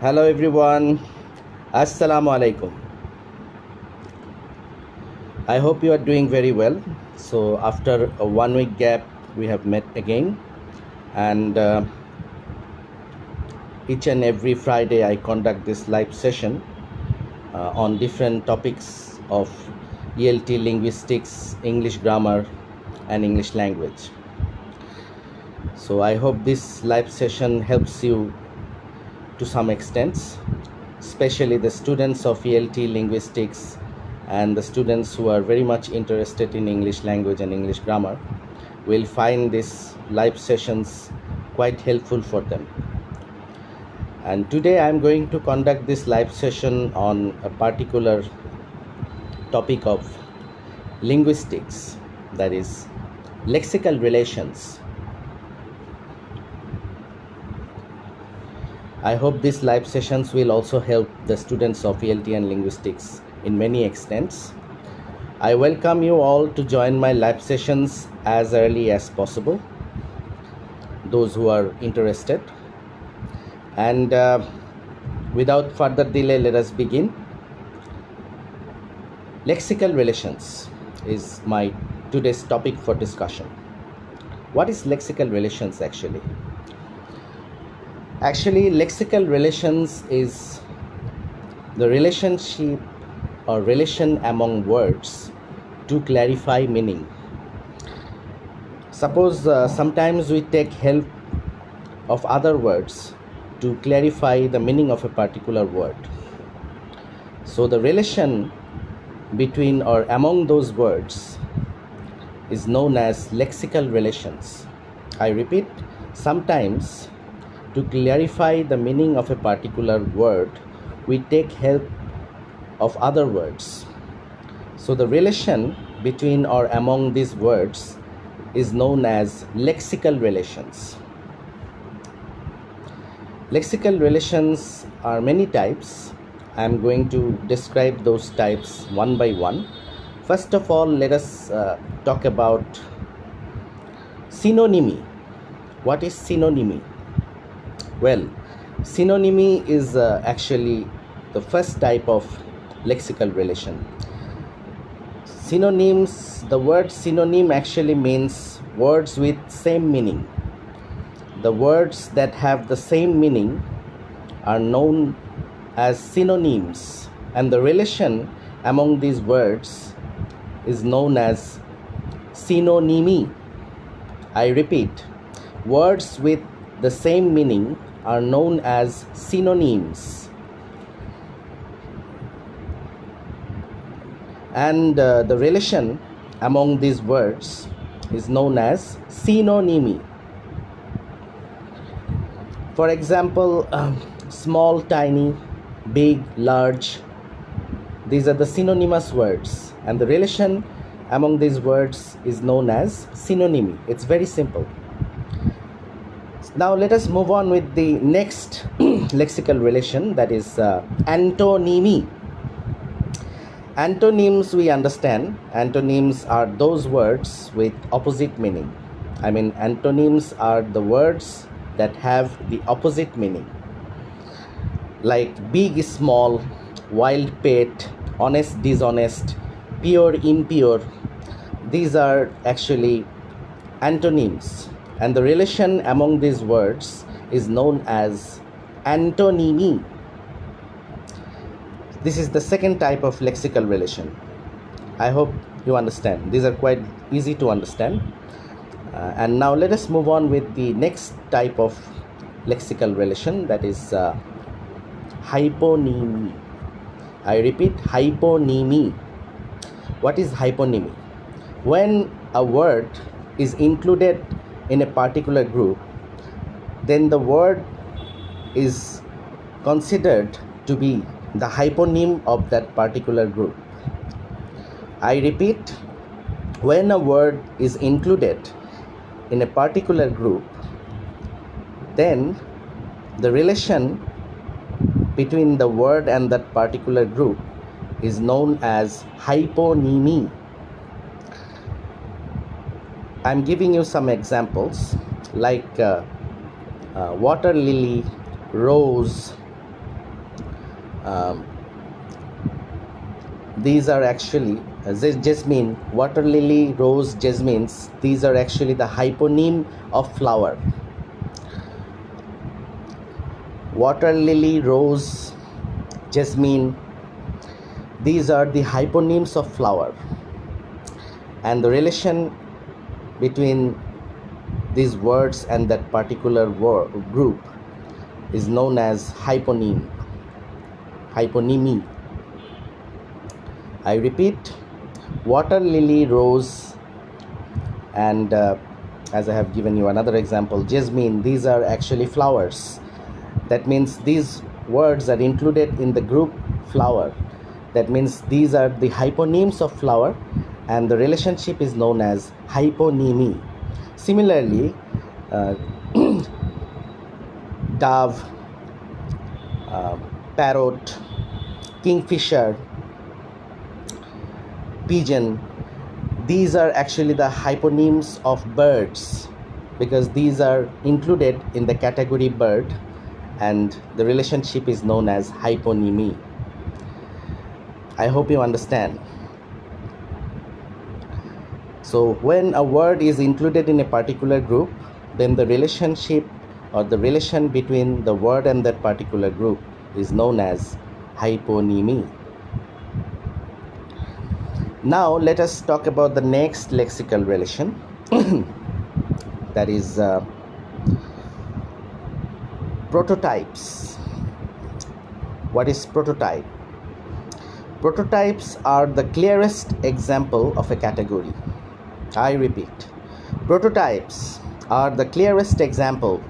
Hello everyone. Assalamu alaikum. I hope you are doing very well. So after a 1 week gap, we have met again, and each and every Friday I conduct this live session on different topics of ELT, linguistics, English grammar, and English language. So I hope this live session helps you to some extent, especially the students of ELT, linguistics, and the students who are very much interested in English language and English grammar will find these live sessions quite helpful for them. And today I am going to conduct this live session on a particular topic of linguistics, that is lexical relations. I hope these live sessions will also help the students of ELT and linguistics in many extents. I welcome you all to join my live sessions as early as possible, those who are interested. And without further delay, let us begin. Lexical relations is my today's topic for discussion. What is lexical relations actually? Actually, lexical relations is the relationship or relation among words to clarify meaning. Suppose sometimes we take help of other words to clarify the meaning of a particular word. So the relation between or among those words is known as lexical relations. I repeat, sometimes to clarify the meaning of a particular word, we take help of other words. So the relation between or among these words is known as lexical relations. Lexical relations are many types. I am going to describe those types one by one. First of all, let us talk about synonymy. What is synonymy? Well, synonymy is actually the first type of lexical relation. Synonyms, the word synonym actually means words with same meaning. The words that have the same meaning are known as synonyms, and the relation among these words is known as synonymy. I repeat, words with the same meaning are known as synonyms, and the relation among these words is known as synonymy. For example, small, tiny, big, large, these are the synonymous words, and the relation among these words is known as synonymy. It's very simple. Now let us move on with the next lexical relation, that is antonymy. Antonyms, we understand, antonyms are those words with opposite meaning. I mean, antonyms are the words that have the opposite meaning, like big, small, wild, pet, honest, dishonest, pure, impure. These are actually antonyms, and the relation among these words is known as antonymy. This is the second type of lexical relation. I hope you understand. These are quite easy to understand. And now let us move on with the next type of lexical relation, that is hyponymy. I repeat, hyponymy. What is hyponymy? When a word is included in a particular group, then the word is considered to be the hyponym of that particular group. I repeat, when a word is included in a particular group, then the relation between the word and that particular group is known as hyponymy. I'm giving you some examples like water lily, rose, Um, these are actually jasmine, water lily, rose, jasmines. These are actually the hyponym of flower. Water lily, rose, jasmine. These are the hyponyms of flower, and the relation between these words and that particular group is known as hyponymy. I repeat, water lily, rose, and as I have given you another example, jasmine. These are actually flowers. That means these words are included in the group flower. That means these are the hyponyms of flower, and the relationship is known as hyponymy. Similarly, dove, parrot, kingfisher, pigeon, these are actually the hyponyms of birds, because these are included in the category bird, and the relationship is known as hyponymy. I hope you understand. So when a word is included in a particular group, then the relationship or the relation between the word and that particular group is known as hyponymy. Now let us talk about the next lexical relation, that is prototypes. What is prototype? Prototypes are the clearest example of a category. I repeat, prototypes are the clearest example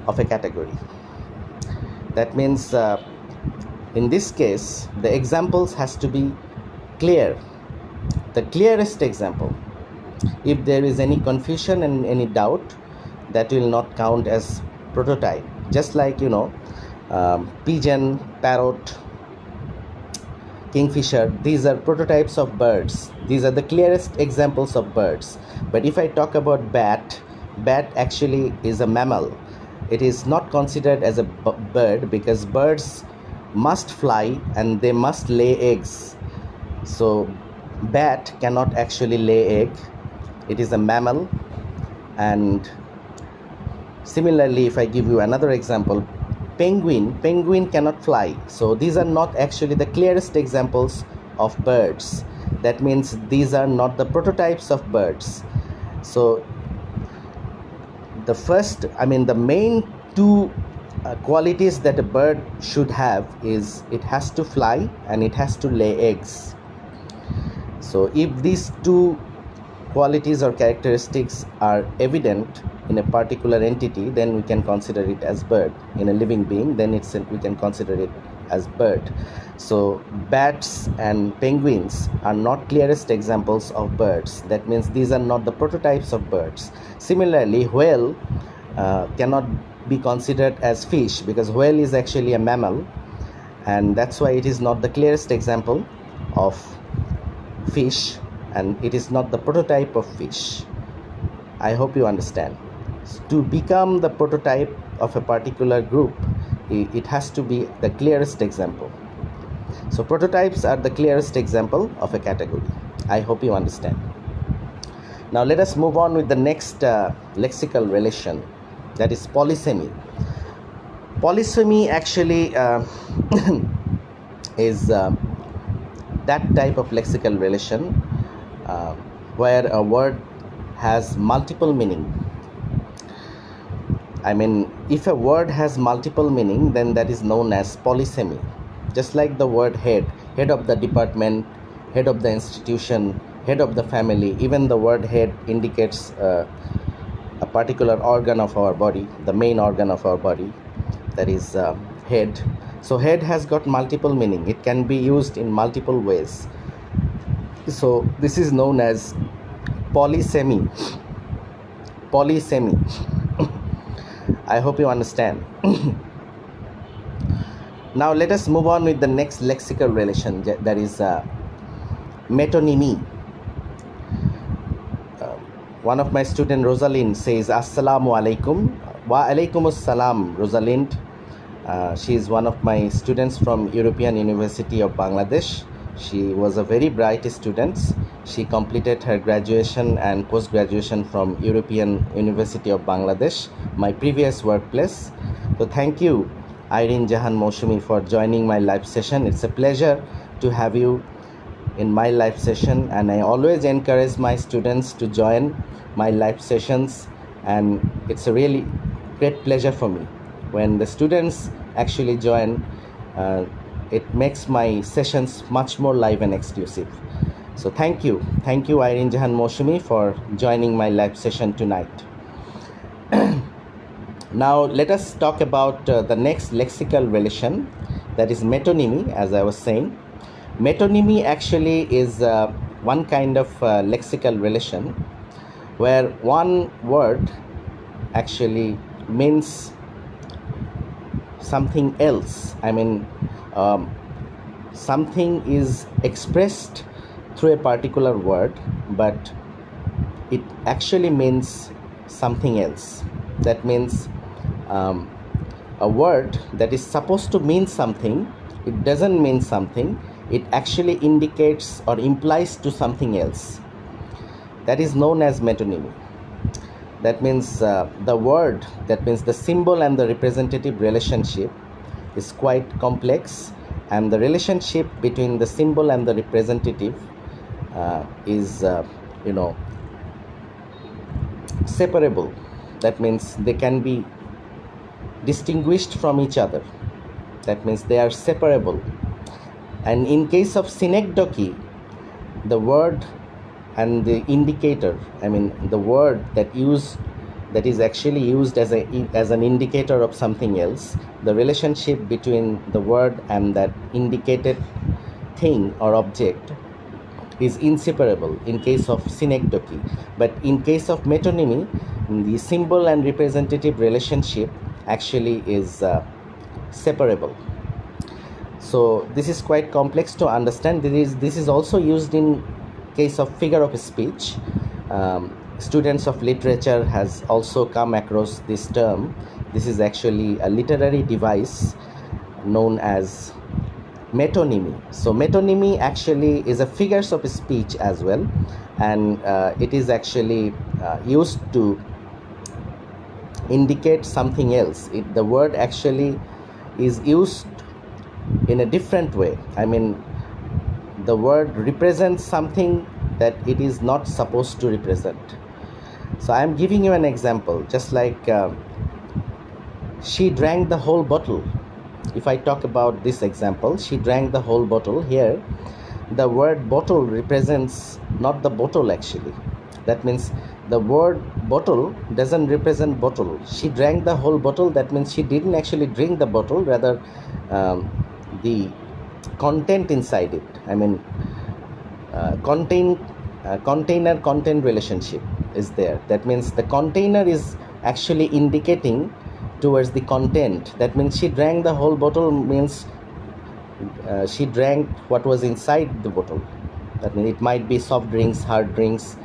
of a category. That means in this case, the examples has to be clear, the clearest example. If there is any confusion and any doubt, that will not count as prototype. Just like, pigeon, parrot, kingfisher, these are prototypes of birds. These are the clearest examples of birds. But if I talk about bat actually is a mammal. It is not considered as a bird, because birds must fly and they must lay eggs. So bat cannot actually lay egg. It is a mammal. And similarly, if I give you another example, penguin cannot fly. So these are not actually the clearest examples of birds. That means these are not the prototypes of birds. So the main two qualities that a bird should have is it has to fly and it has to lay eggs. So if these two qualities or characteristics are evident in a particular entity, then we can consider it as bird. In a living being, then we can consider it as bird. So bats and penguins are not clearest examples of birds. That means these are not the prototypes of birds. Similarly, whale cannot be considered as fish, because whale is actually a mammal, and that's why it is not the clearest example of fish, and it is not the prototype of fish. I hope you understand. To become the prototype of a particular group, it has to be the clearest example. So prototypes are the clearest example of a category. I hope you understand. Now let us move on with the next lexical relation, that is polysemy. Polysemy actually is that type of lexical relation where a word has multiple meaning. If a word has multiple meaning, then that is known as polysemy. Just like the word head of the department, head of the institution, head of the family, even the word head indicates a particular organ of our body, the main organ of our body, that is head. So head has got multiple meaning. It can be used in multiple ways. So this is known as polysemy. I hope you understand. Now let us move on with the next lexical relation, that is metonymy. One of my students, Rosalind, says Assalamu alaikum. Wa alaikum assalam, Rosalind. She is one of my students from European University of Bangladesh. She was a very bright student. She completed her graduation and post-graduation from European University of Bangladesh, my previous workplace. So thank you, Irene Jahan Moshumi, for joining my live session. It's a pleasure to have you in my live session, and I always encourage my students to join my live sessions, and it's a really great pleasure for me when the students actually join. It makes my sessions much more live and exclusive. So thank you Irene Jahan Moshumi for joining my live session tonight. Now let us talk about the next lexical relation, that is metonymy. As I was saying, metonymy actually is one kind of lexical relation where one word actually means something else. I mean, something is expressed through a particular word, but it actually means something else. That means a word that is supposed to mean something, it doesn't mean something. It actually indicates or implies to something else. That is known as metonymy. That means the word, that means the symbol and the representative relationship is quite complex, and the relationship between the symbol and the representative is separable. That means they can be distinguished from each other. That means they are separable. And in case of synecdoche, the word and the indicator, I mean the word that is actually used as an indicator of something else, the relationship between the word and that indicated thing or object is inseparable in case of synecdoche. But in case of metonymy, the symbol and representative relationship actually is separable. So this is quite complex to understand. This is also used in case of figure of speech. Students of literature has also come across this term. This is actually a literary device known as metonymy. So metonymy actually is a figures of speech as well, and it is actually used to indicate something else. The word actually is used in a different way. I mean, the word represents something that it is not supposed to represent. So I am giving you an example, just like she drank the whole bottle. If I talk about this example, she drank the whole bottle. Here the word bottle represents not the bottle actually. That means the word bottle doesn't represent bottle. She drank the whole bottle. That means she didn't actually drink the bottle, rather the content inside it. I mean, container content relationship is there. That means the container is actually indicating towards the content. That means she drank the whole bottle means she drank what was inside the bottle. That means it might be soft drinks, hard drinks,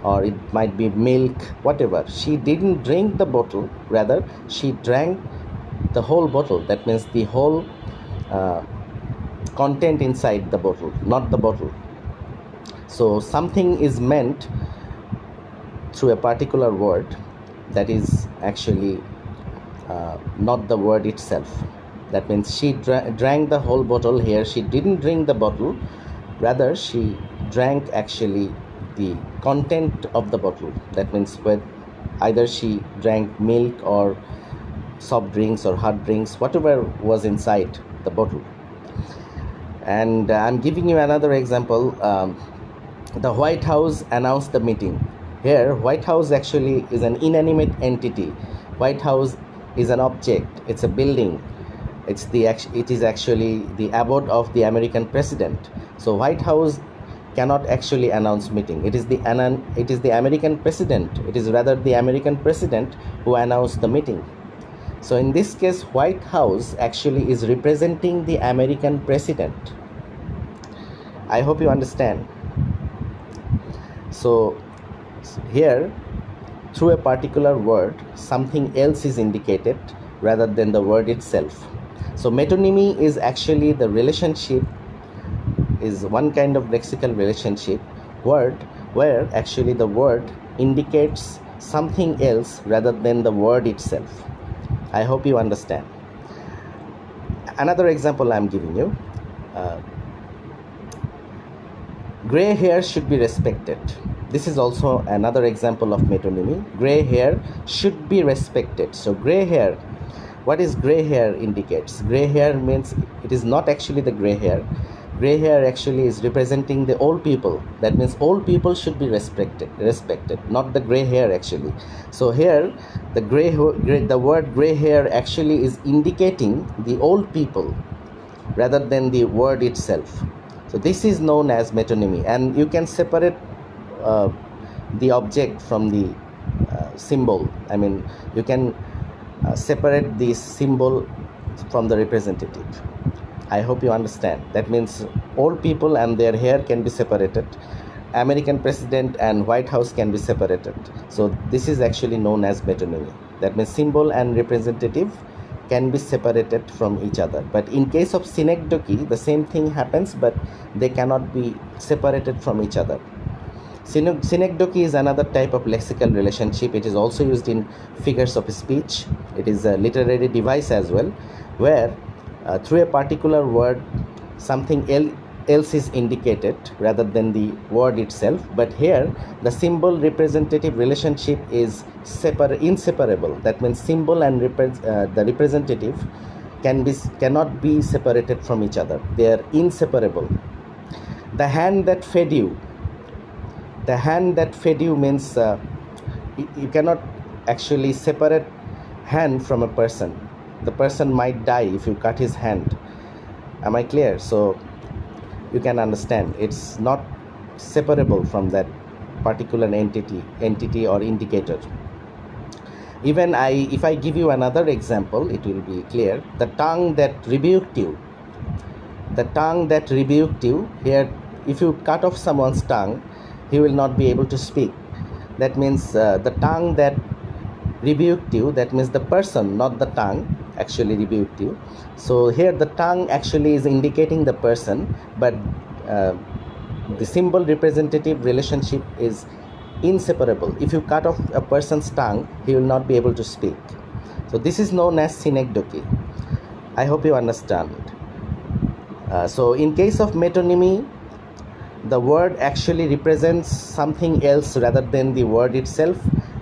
or it might be milk, whatever. She didn't drink the bottle, rather she drank the whole bottle. That means the whole content inside the bottle, not the bottle. So something is meant through a particular word that is actually not the word itself. That means she drank the whole bottle. Here she didn't drink the bottle, rather she drank actually the content of the bottle. That means either she drank milk or soft drinks or hard drinks, whatever was inside the bottle. And I'm giving you another example. The White House announced the meeting. Here White House actually is an inanimate entity. White House is an object. It's a building. It is actually the abode of the American president. So White House cannot actually announce meeting. It is the American president. It is rather the American president who announced the meeting. So in this case, White House actually is representing the American president. I hope you understand. So here, through a particular word, something else is indicated rather than the word itself. So metonymy is actually the relationship, is one kind of lexical relationship word where actually the word indicates something else rather than the word itself. I hope you understand. Another example I'm giving you. Gray hair should be respected. This is also another example of metonymy. Gray hair should be respected. So gray hair, what is gray hair indicates? Gray hair means it is not actually the gray hair. Gray hair actually is representing the old people. That means old people should be respected, not the gray hair actually. So here the word gray hair actually is indicating the old people rather than the word itself. So this is known as metonymy, and you can separate the object from the symbol. I mean, you can separate the symbol from the representative. I hope you understand. That means old people and their hair can be separated. American president and White House can be separated. So this is actually known as metonymy. That means symbol and representative can be separated from each other. But in case of synecdoche, the same thing happens, but they cannot be separated from each other. Synecdoche is another type of lexical relationship. It is also used in figures of speech. It is a literary device as well, where through a particular word something else is indicated rather than the word itself. But here the symbol representative relationship is inseparable. That means symbol and the representative cannot be separated from each other. They are inseparable. The hand that fed you. The hand that fed you means you cannot actually separate hand from a person. The person might die if you cut his hand. Am I clear? So you can understand it's not separable from that particular entity or indicator. Even if I give you another example, it will be clear. The tongue that rebuked you. The tongue that rebuked you. Here, if you cut off someone's tongue, he will not be able to speak. That means the tongue that rebuked you, that means the person, not the tongue, actually rebuked you. So here the tongue actually is indicating the person, but the symbol representative relationship is inseparable. If you cut off a person's tongue, he will not be able to speak. So this is known as synecdoche. I hope you understand. So in case of metonymy, the word actually represents something else rather than the word itself,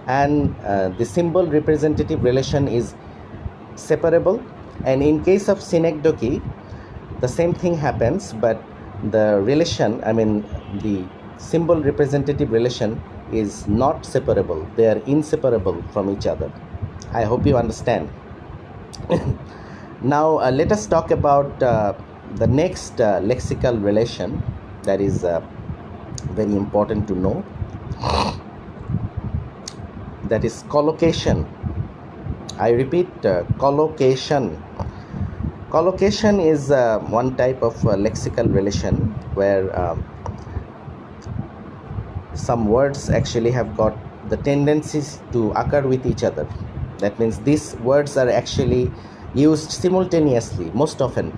and the symbol representative relation is separable. And in case of synecdoche, the same thing happens, but the relation, I mean the symbol representative relation, is not separable. They are inseparable from each other. I hope you understand. Now let us talk about the next lexical relation that is very important to know. That is collocation. I repeat, collocation. Collocation is one type of lexical relation where some words actually have got the tendencies to occur with each other. That means these words are actually used simultaneously most often.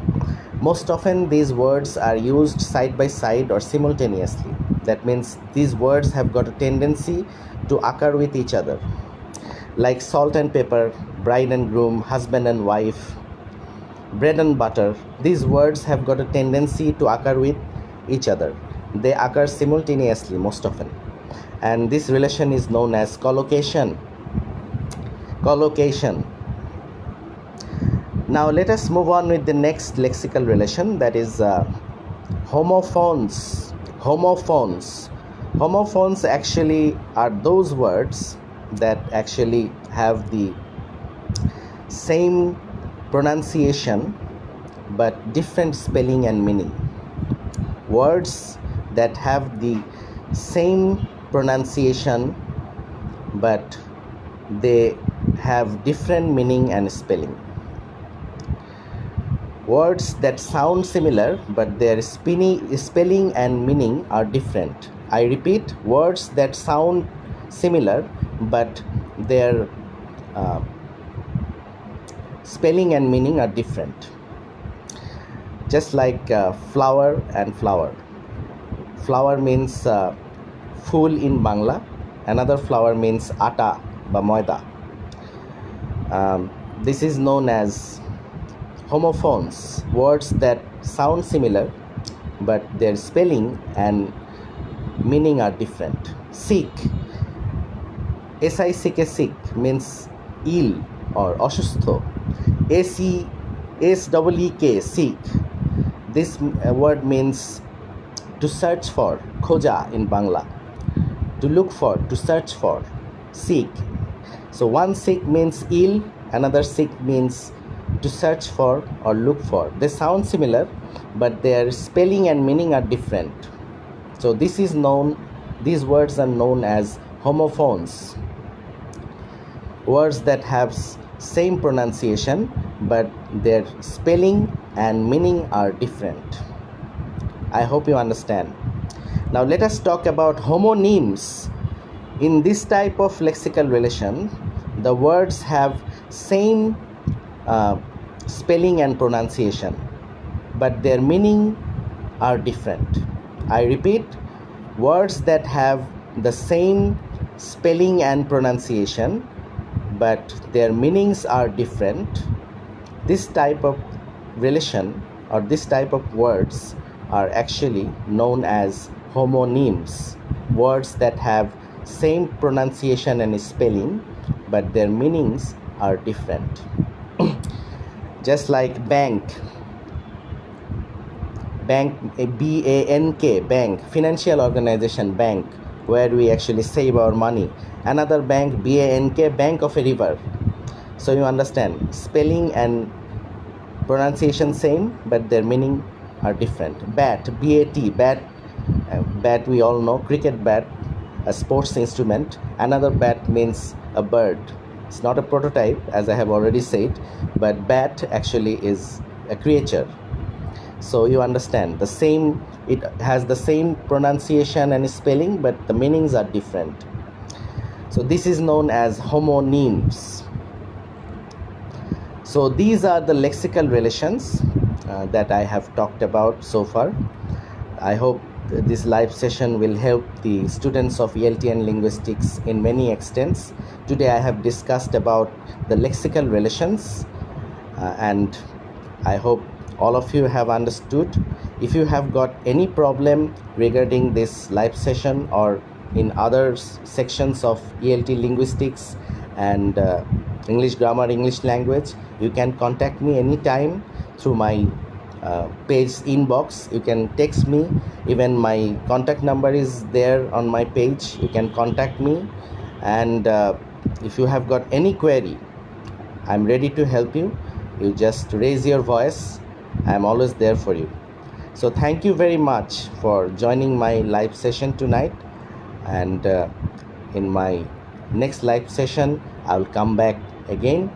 Most often these words are used side by side or simultaneously. That means these words have got a tendency to occur with each other. Like salt and pepper, bride and groom, husband and wife, bread and butter. These words have got a tendency to occur with each other. They occur simultaneously most often. And this relation is known as collocation. Collocation. Now let us move on with the next lexical relation, that is homophones. Homophones. Homophones actually are those words that actually have the same pronunciation but different spelling and meaning. Words that have the same pronunciation but they have different meaning and spelling. Words that sound similar but their spelling and meaning are different. I repeat, words that sound similar but their spelling and meaning are different. Just like flower and flower. Flower means full in Bangla. Another flower means আটা বা ময়দা. This is known as homophones, words that sound similar but their spelling and meaning are different. Sick, S-I-C-K, sick means ill or অসুস্থ. S-E-S-E-E-K, sick. This word means to search for, খোঁজা in Bangla. To look for, to search for, seek. So one sick means ill, another sick means to search for or look for. They sound similar, but their spelling and meaning are different. So these words are known as homophones. Words that have same pronunciation, but their spelling and meaning are different. I hope you understand. Now let us talk about homonyms. In this type of lexical relation, the words have same spelling and pronunciation, but their meaning are different. I repeat, words that have the same spelling and pronunciation, but their meanings are different. This type of relation or this type of words are actually known as homonyms, words that have same pronunciation and spelling, but their meanings are different. Just like bank, B-A-N-K, bank, financial organization, bank, where we actually save our money. Another bank, B-A-N-K, bank of a river. So you understand, spelling and pronunciation same, but their meaning are different. Bat, B-A-T, bat, bat we all know, cricket bat, a sports instrument. Another bat means a bird. It's not a prototype, as I have already said, but bat actually is a creature. So you understand, it has the same pronunciation and spelling, but the meanings are different. So this is known as homonyms. So these are the lexical relations that I have talked about so far. I hope this live session will help the students of ELT and linguistics in many extents. Today I have discussed about the lexical relations and I hope all of you have understood. If you have got any problem regarding this live session or in other sections of ELT linguistics and English grammar, English language, you can contact me anytime through my page inbox. You can text me, even my contact number is there on my page. You can contact me, and if you have got any query, I'm ready to help you. You just raise your voice. I'm always there for you. So thank you very much for joining my live session tonight, and in my next live session I'll come back again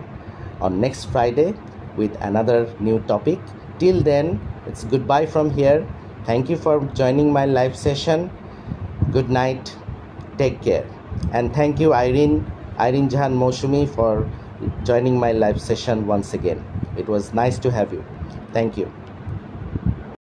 on next Friday with another new topic. Till then, it's goodbye from here. Thank you for joining my live session. Good night. Take care. And thank you Irene Jahan Moshumi for joining my live session once again. It was nice to have you. Thank you.